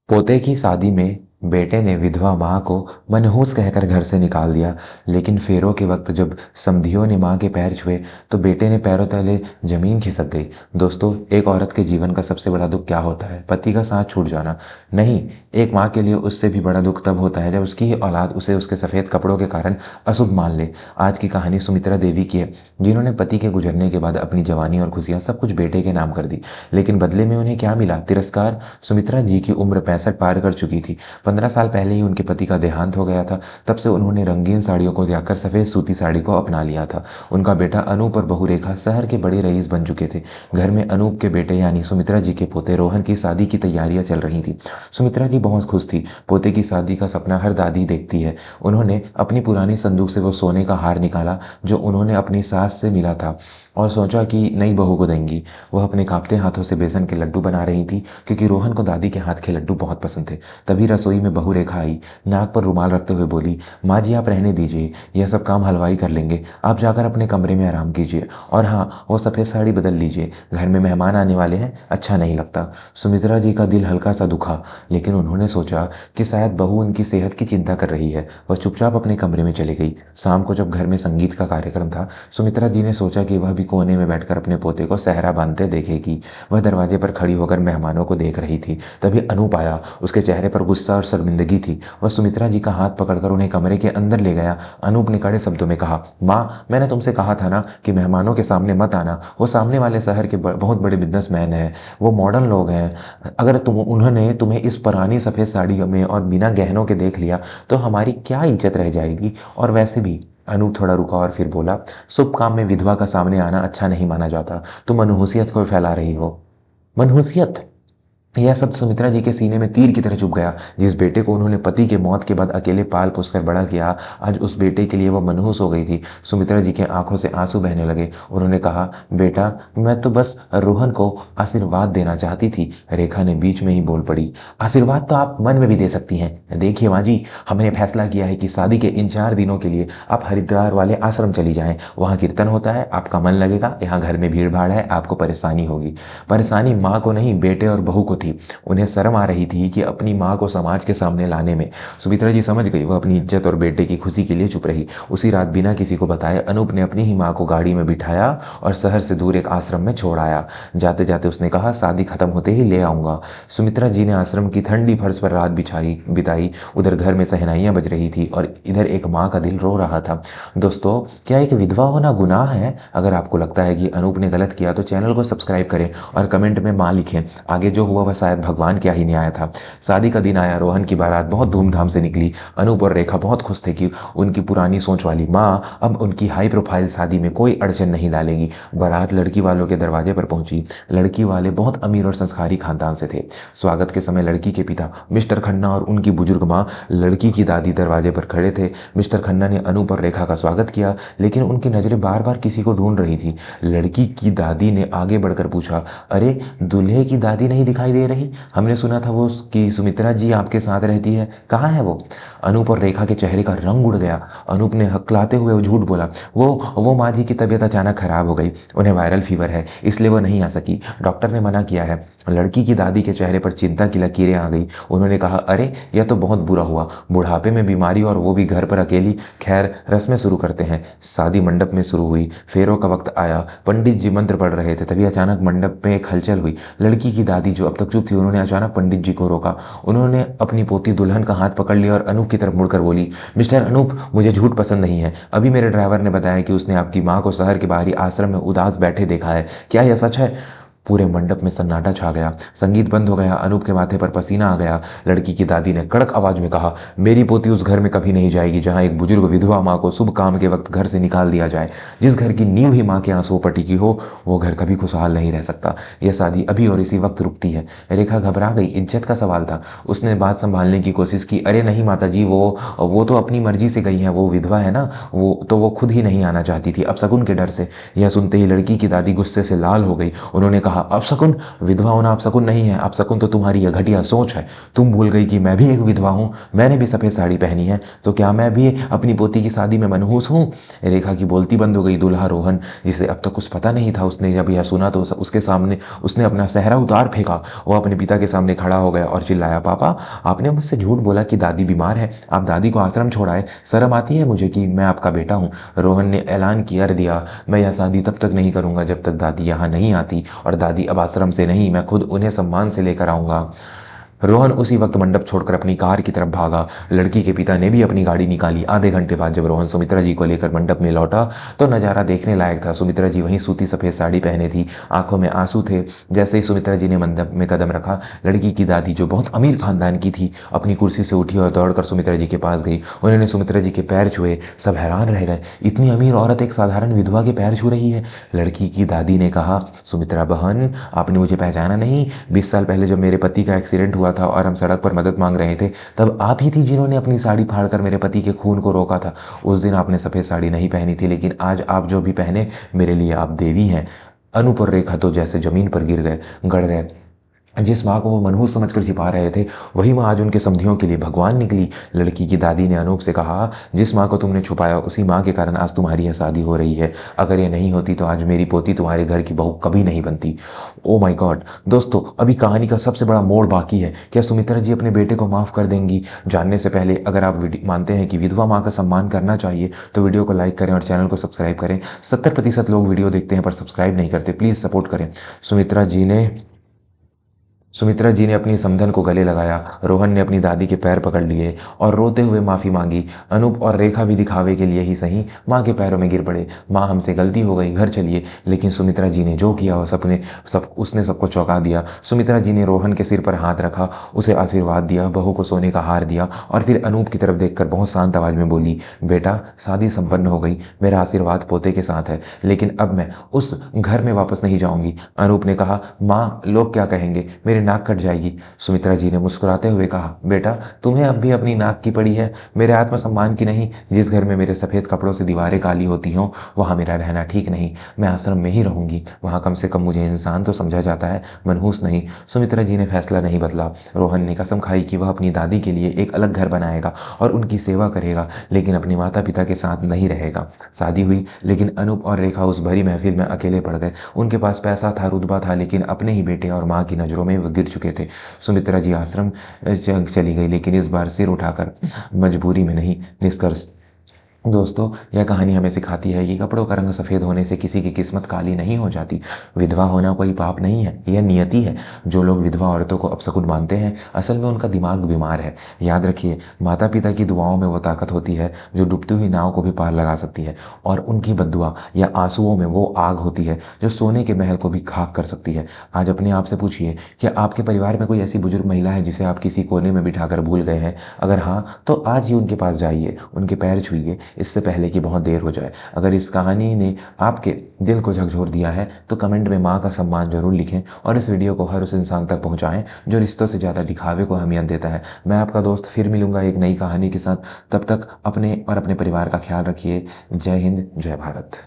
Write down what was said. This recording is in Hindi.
पोते की शादी में बेटे ने विधवा माँ को मनहूस कहकर घर से निकाल दिया। लेकिन फेरों के वक्त जब समधियों ने माँ के पैर छुए तो बेटे ने पैरों तले जमीन खिसक गई। दोस्तों, एक औरत के जीवन का सबसे बड़ा दुख क्या होता है? पति का साथ छूट जाना नहीं। एक माँ के लिए उससे भी बड़ा दुख तब होता है जब उसकी ही औलाद उसे उसके सफ़ेद कपड़ों के कारण अशुभ मान ले। आज की कहानी सुमित्रा देवी की है, जिन्होंने पति के गुजरने के बाद अपनी जवानी और खुशियाँ सब कुछ बेटे के नाम कर दी। लेकिन बदले में उन्हें क्या मिला? तिरस्कार। सुमित्रा जी की उम्र 65 पार कर चुकी थी। 15 साल पहले ही उनके पति का देहांत हो गया था। तब से उन्होंने रंगीन साड़ियों को त्यागकर सफ़ेद सूती साड़ी को अपना लिया था। उनका बेटा अनूप और बहू रेखा शहर के बड़े रईस बन चुके थे। घर में अनूप के बेटे यानी सुमित्रा जी के पोते रोहन की शादी की तैयारियां चल रही थी। सुमित्रा जी बहुत खुश थी। पोते की शादी का सपना हर दादी देखती है। उन्होंने अपनी पुरानी संदूक से वो सोने का हार निकाला जो उन्होंने अपनी सास से मिला था और सोचा कि नई बहू को देंगी। वह अपने कांपते हाथों से बेसन के लड्डू बना रही थी क्योंकि रोहन को दादी के हाथ के लड्डू बहुत पसंद थे। तभी रसोई में बहू रेखा आई। नाक पर रुमाल रखते हुए बोली, माँ जी आप रहने दीजिए, यह सब काम हलवाई कर लेंगे। आप जाकर अपने कमरे में आराम कीजिए और हाँ, वो सफ़ेद साड़ी बदल लीजिए, घर में मेहमान आने वाले हैं, अच्छा नहीं लगता। सुमित्रा जी का दिल हल्का सा दुखा, लेकिन उन्होंने सोचा कि शायद बहू उनकी सेहत की चिंता कर रही है। वह चुपचाप अपने कमरे में चली गई। शाम को जब घर में संगीत का कार्यक्रम था, सुमित्रा जी ने सोचा कि वह भी कोने में बैठकर अपने पोते को सहरा बांधते देखेगी। वह दरवाजे पर खड़ी होकर मेहमानों को देख रही थी। तभी अनूप आया। उसके चेहरे पर गुस्सा और शर्मिंदगी थी। वह सुमित्रा जी का हाथ पकड़कर उन्हें कमरे के अंदर ले गया। अनूप ने कड़े शब्दों में कहा, माँ मैंने तुमसे कहा था ना कि मेहमानों के सामने मत आना। वो सामने वाले शहर के बहुत बड़े बिजनेसमैन हैं, वो मॉडर्न लोग हैं। अगर उन्होंने तुम्हें इस पुरानी सफ़ेद साड़ी में और बिना गहनों के देख लिया तो हमारी क्या इज्जत रह जाएगी। और वैसे भी अनूप थोड़ा रुका और फिर बोला, शुभ काम में विधवा का सामने आना अच्छा नहीं माना जाता। तुम मनहूसियत को फैला रही हो। मनहूसियत? यह शब्द सुमित्रा जी के सीने में तीर की तरह चुभ गया। जिस बेटे को उन्होंने पति के मौत के बाद अकेले पाल पोस कर बड़ा किया, आज उस बेटे के लिए वो मनहूस हो गई थी। सुमित्रा जी के आंखों से आंसू बहने लगे। उन्होंने कहा, बेटा मैं तो बस रोहन को आशीर्वाद देना चाहती थी। रेखा ने बीच में ही बोल पड़ी, आशीर्वाद तो आप मन में भी दे सकती हैं। देखिए माँ जी, हमने फैसला किया है कि शादी के इन 4 दिनों के लिए आप हरिद्वार वाले आश्रम चली जाएं। वहाँ कीर्तन होता है, आपका मन लगेगा। यहाँ घर में भीड़ भाड़ है, आपको परेशानी होगी। परेशानी माँ को नहीं, बेटे और बहू को थी। उन्हें शर्म आ रही थी कि अपनी माँ को समाज के सामने लाने में। सुमित्रा जी समझ गई। वह अपनी इज्जत और बेटे की खुशी के लिए चुप रही। उसी रात बिना किसी को बताए अनूप ने अपनी ही माँ को गाड़ी में बिठाया और शहर से दूर एक आश्रम में छोड़ आया। जाते जाते उसने कहा, शादी खत्म होते ही ले आऊंगा। सुमित्रा जी ने आश्रम की ठंडी फर्श पर रात बिताई। उधर घर में शहनाइयां बज रही थी और इधर एक माँ का दिल रो रहा था। दोस्तों, क्या एक विधवा होना गुनाह है? अगर आपको लगता है कि अनूप ने गलत किया तो चैनल को सब्सक्राइब करें और कमेंट में माँ लिखें। आगे जो हुआ वह शायद भगवान क्या ही न्याय था। शादी का दिन आया। रोहन की बारात बहुत धूमधाम से निकली। अनूप और रेखा बहुत खुश थे कि उनकी पुरानी सोच वाली माँ अब उनकी हाई प्रोफाइल शादी में कोई अड़चन नहीं डालेगी। बारात लड़की वालों के दरवाजे पर पहुंची। लड़की वाले बहुत अमीर और संस्कारी खानदान से थे। स्वागत के समय लड़की के पिता मिस्टर खन्ना और उनकी बुजुर्ग माँ लड़की की दादी दरवाजे पर खड़े थे। मिस्टर खन्ना ने अनूप और रेखा का स्वागत किया, लेकिन उनकी नजरें बार बार किसी को ढूंढ रही थी। लड़की की दादी ने आगे बढ़कर पूछा, अरे दूल्हे की दादी नहीं दिखाई दे रही? हमने सुना था वो कि सुमित्रा जी आपके साथ रहती है, कहाँ है वो? अनूप और रेखा के चेहरे का रंग उड़ गया। अनूप ने हकलाते हुए झूठ बोला, वो माँ जी की तबीयत अचानक खराब हो गई। उन्हें वायरल फीवर है, इसलिए वो नहीं आ सकी। डॉक्टर ने मना किया है। लड़की की दादी के चेहरे पर चिंता की लकीरें आ गई। उन्होंने कहा, अरे यह तो बहुत बुरा हुआ, बुढ़ापे में बीमारी और वो भी घर पर अकेली। खैर रस्में शुरू करते हैं। शादी मंडप में शुरू हुई। फेरों का वक्त आया। पंडित जी मंत्र पढ़ रहे थे। तभी अचानक मंडप में एक हलचल हुई। लड़की की दादी जो अब तक चुप थी, उन्होंने अचानक पंडित जी को रोका। उन्होंने अपनी पोती दुल्हन का हाथ पकड़ लिया और अनूप की तरफ मुड़कर बोली, मिस्टर अनूप, मुझे झूठ पसंद नहीं है। अभी मेरे ड्राइवर ने बताया कि उसने आपकी माँ को शहर के बाहरी आश्रम में उदास बैठे देखा है। क्या यह सच है? पूरे मंडप में सन्नाटा छा गया। संगीत बंद हो गया। अनूप के माथे पर पसीना आ गया। लड़की की दादी ने कड़क आवाज में कहा, मेरी पोती उस घर में कभी नहीं जाएगी जहां एक बुजुर्ग विधवा माँ को शुभ काम के वक्त घर से निकाल दिया जाए। जिस घर की नींव ही माँ के आंसुओं पर टिकी हो, वो घर कभी खुशहाल नहीं रह सकता। यह शादी अभी और इसी वक्त रुकती है। रेखा घबरा गई। इज्जत का सवाल था। उसने बात संभालने की कोशिश की, अरे नहीं माता जी, वो तो अपनी मर्जी से गई है। वो विधवा है ना, वो खुद ही नहीं आना चाहती थी, अब शगुन के डर से। यह सुनते ही लड़की की दादी गुस्से से लाल हो गई। उन्होंने कहा, कहा, अपशकुन, विधवा होना अपशकुन नहीं है, अपशकुन तो तुम्हारी यह घटिया सोच है। तुम भूल गई कि मैं भी एक विधवा हूँ, मैंने भी सफ़ेद साड़ी पहनी है, तो क्या मैं भी अपनी पोती की शादी में मनहूस हूँ? रेखा की बोलती बंद हो गई। दूल्हा रोहन, जिसे अब तक कुछ पता नहीं था, उसने जब यह सुना तो उसके सामने उसने अपना सेहरा उतार फेंका। वो अपने पिता के सामने खड़ा हो गया और चिल्लाया, पापा, आपने मुझसे झूठ बोला कि दादी बीमार है, आप दादी को आश्रम छोड़ाए। शर्म आती है मुझे कि मैं आपका बेटा हूँ। रोहन ने ऐलान कर दिया, मैं यह शादी तब तक नहीं करूँगा जब तक दादी यहाँ नहीं आती, और दादी अब आश्रम से नहीं, मैं खुद उन्हें सम्मान से लेकर आऊँगा। रोहन उसी वक्त मंडप छोड़कर अपनी कार की तरफ भागा। लड़की के पिता ने भी अपनी गाड़ी निकाली। आधे घंटे बाद जब रोहन सुमित्रा जी को लेकर मंडप में लौटा तो नज़ारा देखने लायक था। सुमित्रा जी वहीं सूती सफ़ेद साड़ी पहने थी, आंखों में आंसू थे। जैसे ही सुमित्रा जी ने मंडप में कदम रखा, लड़की की दादी, जो बहुत अमीर खानदान की थी, अपनी कुर्सी से उठी और दौड़कर सुमित्रा जी के पास गई। उन्होंने सुमित्रा जी के पैर छुए। सब हैरान रह गए, इतनी अमीर औरत एक साधारण विधवा के पैर छू रही है। लड़की की दादी ने कहा, सुमित्रा बहन, आपने मुझे पहचाना नहीं? 20 साल पहले जब मेरे पति का एक्सीडेंट हुआ था और हम सड़क पर मदद मांग रहे थे, तब आप ही थी जिन्होंने अपनी साड़ी फाड़कर मेरे पति के खून को रोका था। उस दिन आपने सफ़ेद साड़ी नहीं पहनी थी, लेकिन आज आप जो भी पहने, मेरे लिए आप देवी हैं। अनूप और रेखा तो जैसे जमीन पर गिर गए, गड़ गए। जिस माँ को वो मनहूस समझकर छिपा रहे थे, वही माँ आज उनके समधियों के लिए भगवान निकली। लड़की की दादी ने अनूप से कहा, जिस माँ को तुमने छुपाया, उसी माँ के कारण आज तुम्हारी यह शादी हो रही है। अगर ये नहीं होती तो आज मेरी पोती तुम्हारे घर की बहू कभी नहीं बनती। Oh my God. दोस्तों, अभी कहानी का सबसे बड़ा मोड़ बाकी है। क्या सुमित्रा जी अपने बेटे को माफ़ कर देंगी? जानने से पहले अगर आप मानते हैं कि विधवा माँ का सम्मान करना चाहिए, तो वीडियो को लाइक करें और चैनल को सब्सक्राइब करें। 70% लोग वीडियो देखते हैं पर सब्सक्राइब नहीं करते, प्लीज़ सपोर्ट करें। सुमित्रा जी ने अपनी समधन को गले लगाया। रोहन ने अपनी दादी के पैर पकड़ लिए और रोते हुए माफ़ी मांगी। अनूप और रेखा भी दिखावे के लिए ही सही माँ के पैरों में गिर पड़े। माँ, हमसे गलती हो गई, घर चलिए। लेकिन सुमित्रा जी ने जो किया उसने सबको चौंका दिया। सुमित्रा जी ने रोहन के सिर पर हाथ रखा, उसे आशीर्वाद दिया, बहू को सोने का हार दिया और फिर अनूप की तरफ देखकर बहुत शांत आवाज़ में बोली, बेटा, शादी संपन्न हो गई, मेरा आशीर्वाद पोते के साथ है, लेकिन अब मैं उस घर में वापस नहीं जाऊंगी। अनूप ने कहा, माँ, लोग क्या कहेंगे, मेरी नाक कट जाएगी। सुमित्रा जी ने मुस्कुराते हुए कहा, बेटा, तुम्हें अब भी अपनी नाक की पड़ी है, मेरे आत्मसम्मान की नहीं। जिस घर में मेरे सफ़ेद कपड़ों से दीवारें काली होती हों, वहाँ मेरा रहना ठीक नहीं। मैं आश्रम में ही रहूंगी, वहाँ कम से कम मुझे इंसान तो समझा जाता है, मनहूस नहीं। सुमित्रा जी ने फैसला नहीं बदला। रोहन ने कसम खाई कि वह अपनी दादी के लिए एक अलग घर बनाएगा और उनकी सेवा करेगा, लेकिन अपने माता पिता के साथ नहीं रहेगा। शादी हुई, लेकिन अनूप और रेखा उस भरी महफिल में अकेले पड़ गए। उनके पास पैसा था, रुतबा था, लेकिन अपने ही बेटे और माँ की नज़रों में वो गिर चुके थे। सुमित्रा जी आश्रम चली गई, लेकिन इस बार सिर उठाकर, मजबूरी में नहीं, निष्कर्ष। दोस्तों, यह कहानी हमें सिखाती है कि कपड़ों का रंग सफ़ेद होने से किसी की किस्मत काली नहीं हो जाती। विधवा होना कोई पाप नहीं है, यह नियति है। जो लोग विधवा औरतों को अपशकुन मानते हैं, असल में उनका दिमाग बीमार है। याद रखिए, माता पिता की दुआओं में वो ताकत होती है जो डूबती हुई नाव को भी पार लगा सकती है, और उनकी बद्दुआ या आंसुओं में वो आग होती है जो सोने के महल को भी खाक कर सकती है। आज अपने आप से पूछिए, क्या आपके परिवार में कोई ऐसी बुजुर्ग महिला है जिसे आप किसी कोने में बिठाकर भूल गए हैं? अगर हाँ, तो आज ही उनके पास जाइए, उनके पैर छूइए, इससे पहले कि बहुत देर हो जाए। अगर इस कहानी ने आपके दिल को झकझोर दिया है तो कमेंट में माँ का सम्मान जरूर लिखें, और इस वीडियो को हर उस इंसान तक पहुँचाएं जो रिश्तों से ज़्यादा दिखावे को अहमियत देता है। मैं आपका दोस्त फिर मिलूंगा एक नई कहानी के साथ। तब तक अपने और अपने परिवार का ख्याल रखिए। जय हिंद, जय भारत।